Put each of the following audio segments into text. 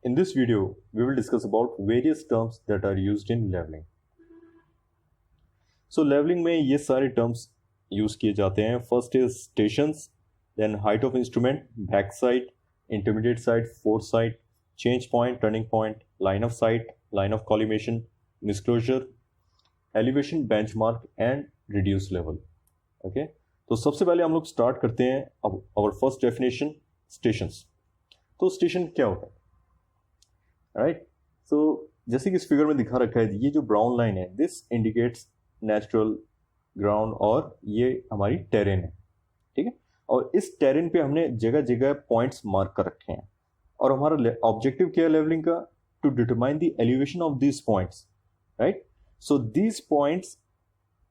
In this video, we will discuss about various terms that are used in leveling. So leveling में ये सारे terms use किए जाते हैं. First is stations, then height of instrument, back sight, intermediate sight, foresight, change point, turning point, line of sight, line of collimation, disclosure, elevation, benchmark and reduce level. Okay? तो सबसे पहले हम लोग start करते हैं अब our first definition, stations. तो station क्या होता है? राइट, सो जैसे कि इस फिगर में दिखा रखा है, ये जो ब्राउन लाइन है दिस इंडिकेट्स नेचुरल ग्राउंड और ये हमारी टेरेन है. ठीक है, और इस टेरेन पे हमने जगह जगह पॉइंट्स मार्क कर रखे हैं और हमारा ऑब्जेक्टिव क्या है लेवलिंग का? To determine the elevation of these points. Right, so these points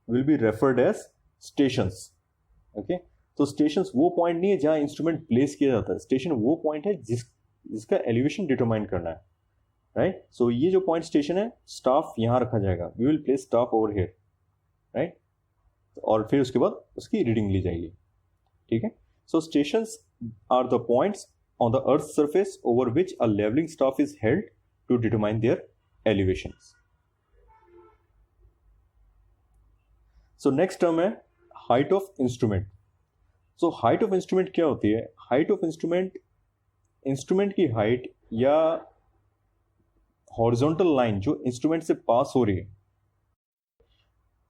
will be referred as stations. Okay, तो स्टेशंस वो पॉइंट नहीं है जहां इंस्ट्रूमेंट प्लेस किया जाता है. स्टेशन वो पॉइंट है जिसका एलिवेशन डिटरमाइन करना है. राइट, सो ये जो पॉइंट स्टेशन है, स्टाफ यहां रखा जाएगा. We will place staff over here. Right, और फिर उसके बाद उसकी रीडिंग ली जाएगी. ठीक है, so stations are the points on the earth surface over which a levelling staff is held to determine their elevations. So next term है height of instrument. So height of instrument क्या होती है? Height of instrument, instrument की height या horizontal line जो instrument से pass हो रही है,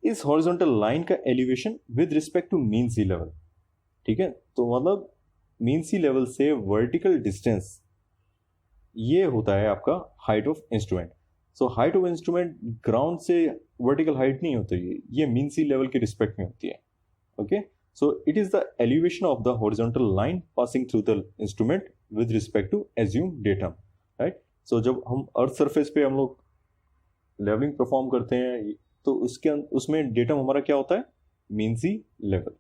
इस हॉरिजॉन्टल लाइन का elevation with respect to mean sea level. ठीक है, तो मतलब मीन सी लेवल से वर्टिकल डिस्टेंस, ये होता है आपका height of instrument. So height of instrument ground से वर्टिकल हाइट नहीं होती है, ये मीन सी लेवल के रिस्पेक्ट में होती है. Okay, so it is the elevation of the horizontal line passing through the instrument with respect to assume datum. Right, so जब हम अर्थ सरफेस पे हम लोग लेवलिंग परफॉर्म करते हैं तो उसमें डेटम हमारा क्या होता है? Mean sea level.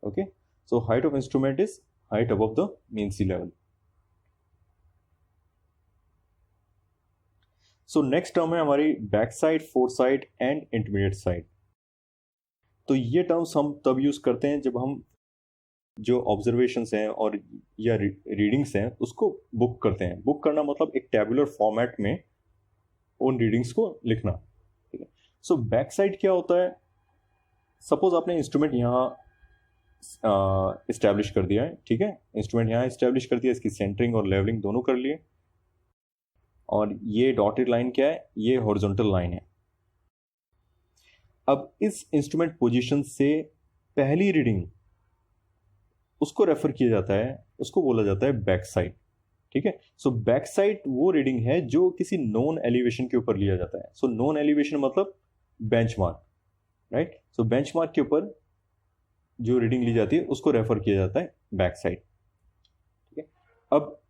Okay, so height of instrument is height above the mean sea level. So next term है हमारी back side, fore side and intermediate side. तो ये टर्म्स हम तब यूज करते हैं जब हम जो ऑब्जर्वेशंस हैं और या रीडिंग्स हैं उसको बुक करते हैं. बुक करना मतलब एक टेबुलर फॉर्मेट में उन रीडिंग्स को लिखना. ठीक है, सो बैक साइड क्या होता है? सपोज आपने इंस्ट्रूमेंट यहाँ इस्टेब्लिश कर दिया है. ठीक है, इंस्ट्रूमेंट यहाँ इस्टेब्लिश कर दिया, इसकी सेंटरिंग और लेवलिंग दोनों कर लिए, और ये डॉटेड लाइन क्या है? ये हॉरिजॉन्टल लाइन है. अब इस इंस्ट्रूमेंट पोजीशन से पहली रीडिंग उसको रेफर किया जाता है, उसको बोला जाता है बैक साइड. ठीक है, सो बैक साइड वो रीडिंग है जो किसी नोन एलिवेशन के ऊपर लिया जाता है. सो नोन एलिवेशन मतलब बेंचमार्क. राइट, सो बेंचमार्क के ऊपर जो रीडिंग ली जाती है उसको रेफर किया जाता है बैक साइड. ठीक है, अब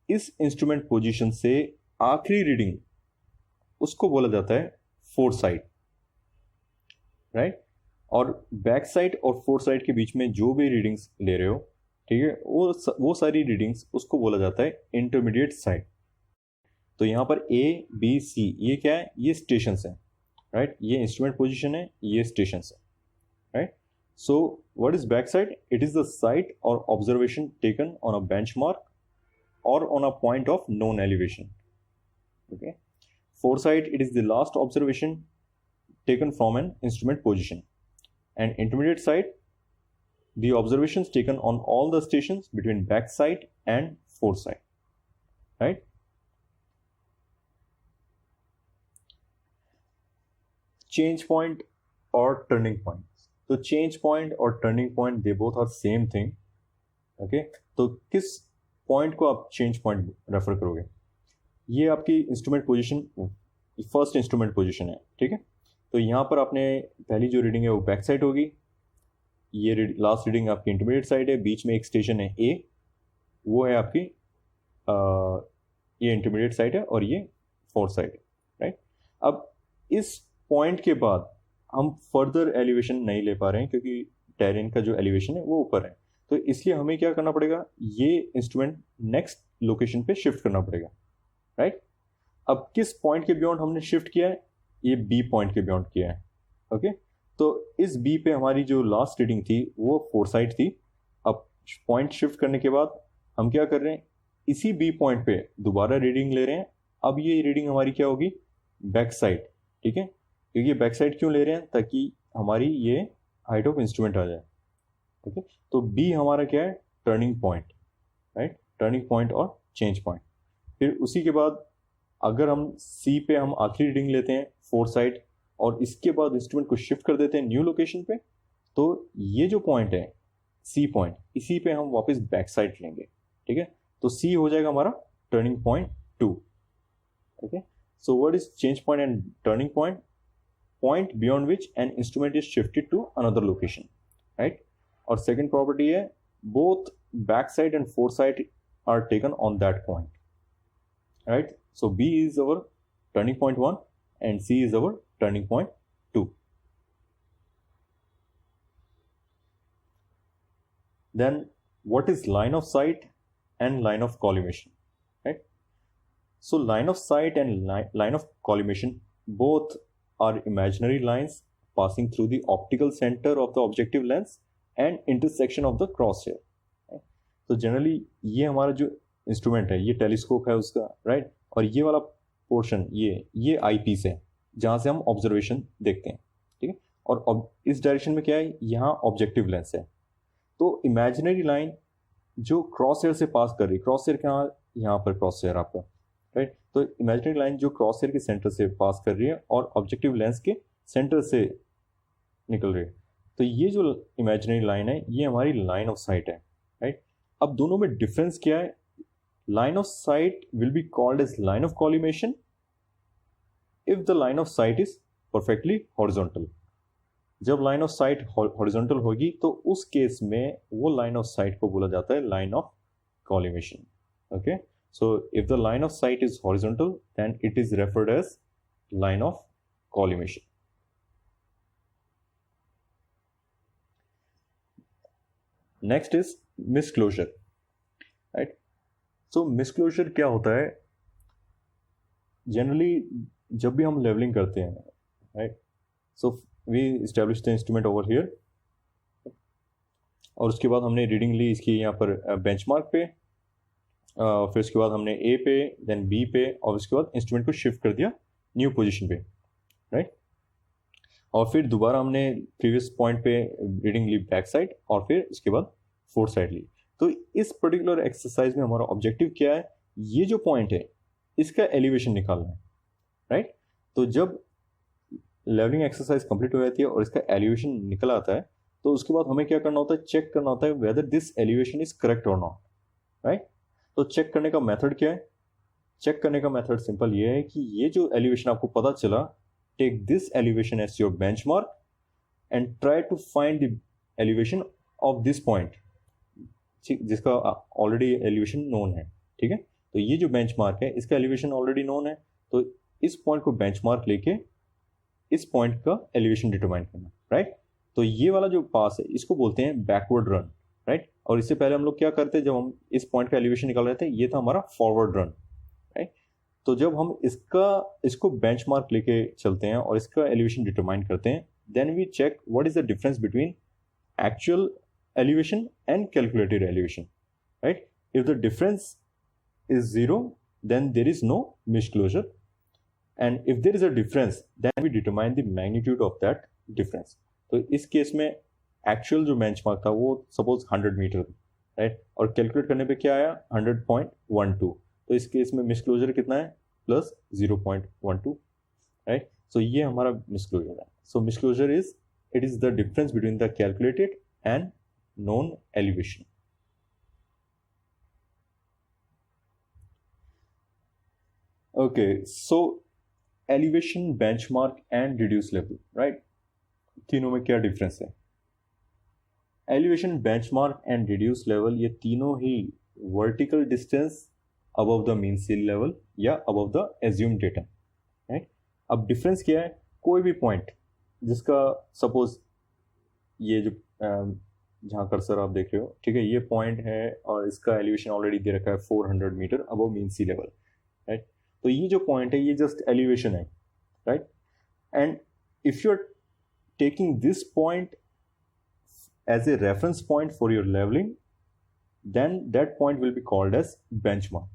इस इंस्ट्रूमेंट पोजीशन से आखिरी रीडिंग उसको बोला जाता है फोर साइड. राइट, और बैक साइड और फोर साइड के बीच में जो भी रीडिंग्स ले रहे हो, ठीक है, वो सारी रीडिंग्स उसको बोला जाता है इंटरमीडिएट साइड. तो यहाँ पर ए बी सी ये क्या है? ये स्टेशंस हैं. राइट, ये इंस्ट्रूमेंट पोजीशन है, ये स्टेशंस है. Right, so what is back sight? It is the sight or observation taken on a benchmark or on a point of known elevation. Okay, fore sight it is the last observation taken from an instrument position, and intermediate side the observations taken on all the stations between back side and fore side. Right, change point or turning point. So change point और turning point they both are same thing. Okay, तो किस point को आप change point refer करोगे? ये आपकी instrument position, first instrument position है. ठीक है, तो यहाँ पर आपने पहली जो रीडिंग है वो बैक साइड होगी, ये लास्ट रीडिंग आपकी इंटरमीडिएट साइड है, बीच में एक स्टेशन है ए, वो है आपकी ये इंटरमीडिएट साइड है और ये फोर्थ साइड है. राइट, अब इस पॉइंट के बाद हम फर्दर एलिवेशन नहीं ले पा रहे हैं क्योंकि टेरेन का जो एलिवेशन है वो ऊपर है, तो इसलिए हमें क्या करना पड़ेगा? ये इंस्ट्रूमेंट नेक्स्ट लोकेशन पे शिफ्ट करना पड़ेगा. राइट, अब किस पॉइंट के बियॉन्ड हमने शिफ्ट किया है? ये बी पॉइंट के बियॉन्ड किया है. ओके, तो इस बी पे हमारी जो लास्ट रीडिंग थी वो फोर साइड थी. अब पॉइंट शिफ्ट करने के बाद हम क्या कर रहे हैं? इसी बी पॉइंट पे दोबारा रीडिंग ले रहे हैं अब ये रीडिंग हमारी क्या होगी, बैक साइड, ठीक है, क्योंकि ये बैक साइड क्यों ले रहे हैं, ताकि हमारी ये हाइट ऑफ इंस्ट्रूमेंट आ जाए, ओके। तो बी हमारा क्या है, turning point, right, turning point और चेंज पॉइंट। फिर उसी के बाद अगर हम सी पे हम आखिरी रीडिंग लेते हैं फोर साइड, और इसके बाद इंस्ट्रूमेंट को शिफ्ट कर देते हैं न्यू लोकेशन पे, तो ये जो पॉइंट है सी पॉइंट, इसी पे हम वापस बैक साइड लेंगे, ठीक है। तो सी हो जाएगा हमारा turning point 2, okay. So what is change point and turning point? Point beyond which an instrument is shifted to another location, right. और सेकेंड प्रॉपर्टी है both back side and fore side are taken on that point, right. So B is our turning point 1 and C is our turning point 2. Then what is line of sight and line of collimation, right? So line of sight and line of collimation both are imaginary lines passing through the optical center of the objective lens and intersection of the crosshair, right? So generally ये हमारा जो instrument है, ये telescope है उसका, right, और ये वाला पोर्शन ये आई पीस है जहाँ से हम ऑब्जर्वेशन देखते हैं, ठीक है। और इस डायरेक्शन में क्या है, यहाँ ऑब्जेक्टिव लेंस है। तो इमेजिनरी लाइन जो क्रॉस एयर से पास कर रही है, क्रॉस एयर कहाँ, यहाँ पर क्रॉस एयर आपका, राइट। तो इमेजिनरी लाइन जो क्रॉस एयर के सेंटर से पास कर रही है और ऑब्जेक्टिव लेंस के सेंटर से निकल रही है, तो ये जो इमेजिनरी लाइन है ये हमारी लाइन ऑफ साइट है, राइट। अब दोनों में डिफरेंस क्या है? Line of sight will be called as line of collimation if the line of sight is perfectly horizontal. जब line of sight horizontal होगी तो उस केस में वो line of sight को बोला जाता है line of collimation. Okay, so if the line of sight is horizontal, then it is referred as line of collimation. Next is misclosure, right? सो मिसक्लोजर क्या होता है? जनरली जब भी हम लेवलिंग करते हैं, right, so we establish the instrument over here, और उसके बाद हमने रीडिंग ली इसकी यहाँ पर बेंचमार्क पे, फिर उसके बाद हमने ए पे, देन बी पे, और उसके बाद इंस्ट्रूमेंट को शिफ्ट कर दिया न्यू पोजीशन पे, राइट। और फिर दोबारा हमने प्रीवियस पॉइंट पे रीडिंग ली बैक साइड, और फिर उसके बाद फोर्थ साइड ली। तो इस पर्टिकुलर एक्सरसाइज में हमारा ऑब्जेक्टिव क्या है? ये जो पॉइंट है इसका एलिवेशन निकालना है, राइट। तो जब लेवलिंग एक्सरसाइज कंप्लीट हो जाती है और इसका एलिवेशन निकल आता है, तो उसके बाद हमें क्या करना होता है? चेक करना होता है whether this elevation is correct और नॉट, राइट। तो चेक करने का मेथड क्या है? चेक करने का मेथड सिंपल ये है कि ये जो एलिवेशन आपको पता चला, take this elevation as your benchmark and try to find the elevation of this point, जिसका ऑलरेडी एलिवेशन नोन है, ठीक है। तो ये जो बेंचमार्क है इसका एलिवेशन ऑलरेडी नोन है, तो इस पॉइंट को बेंचमार्क लेके इस पॉइंट का एलिवेशन डिटरमाइन करना, राइट। तो ये वाला जो पास है इसको बोलते हैं बैकवर्ड रन, राइट। और इससे पहले हम लोग क्या करते हैं, जब हम इस पॉइंट का एलिवेशन निकाल रहे थे, ये था हमारा फॉरवर्ड रन, राइट। तो जब हम इसको बेंचमार्क लेके चलते हैं और इसका एलिवेशन डिटरमाइन करते हैं, then we check what is the difference between actual elevation and calculated elevation, right? If the difference is 0, then there is no misclosure, and if there is a difference, then we determine the magnitude of that difference. तो इस case में actual जो benchmark था वो suppose 100 metre, right, और calculate करने पे क्या आया 100.12, तो इस केस में मिसक्लोजर कितना है? Plus 0.12, right. सो ये हमारा मिसक्लोजर है। So misclosure it is the difference between the calculated and known elevation. Okay, so elevation, benchmark and reduced level, right? तीनों में क्या डिफरेंस है? Elevation, benchmark and reduce level, ये तीनों ही vertical distance above the mean sea level या above the assume data, right. अब difference क्या है? कोई भी पॉइंट जिसका सपोज ये जो जहाँ कर्सर आप देख रहे हो, ठीक है, ये पॉइंट है और इसका एलिवेशन ऑलरेडी दे रखा है 400 metre above mean sea level, right. तो ये जो पॉइंट है ये जस्ट एलिवेशन है, right. And if you are taking this point as a reference point for your levelling, then that point will be called as benchmark,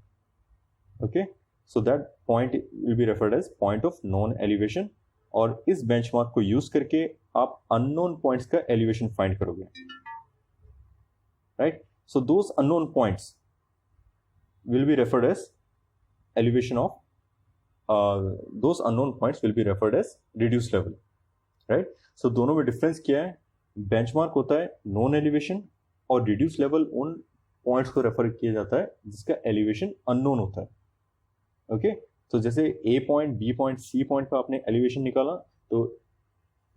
okay। So that point will be referred as point of known elevation, और इस benchmark को use करके आप unknown points का elevation find करोगे, right. So those unknown points will be referred as elevation of those unknown points will be referred as reduced level, right? So दोनों में difference क्या है? बेंचमार्क होता है नॉन एलिवेशन और रिड्यूस लेवल उन पॉइंट्स को रेफर किया जाता है जिसका एलिवेशन अननोन होता है, ओके। तो जैसे A point, B point, C point पर आपने एलिवेशन निकाला तो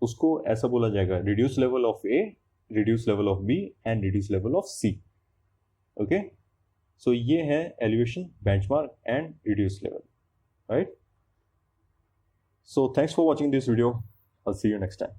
उसको ऐसा बोला जाएगा reduce level of A, reduce level of B and reduce level of C, okay. So ये है elevation, benchmark and reduce level, right? So thanks for watching this video. I'll see you next time.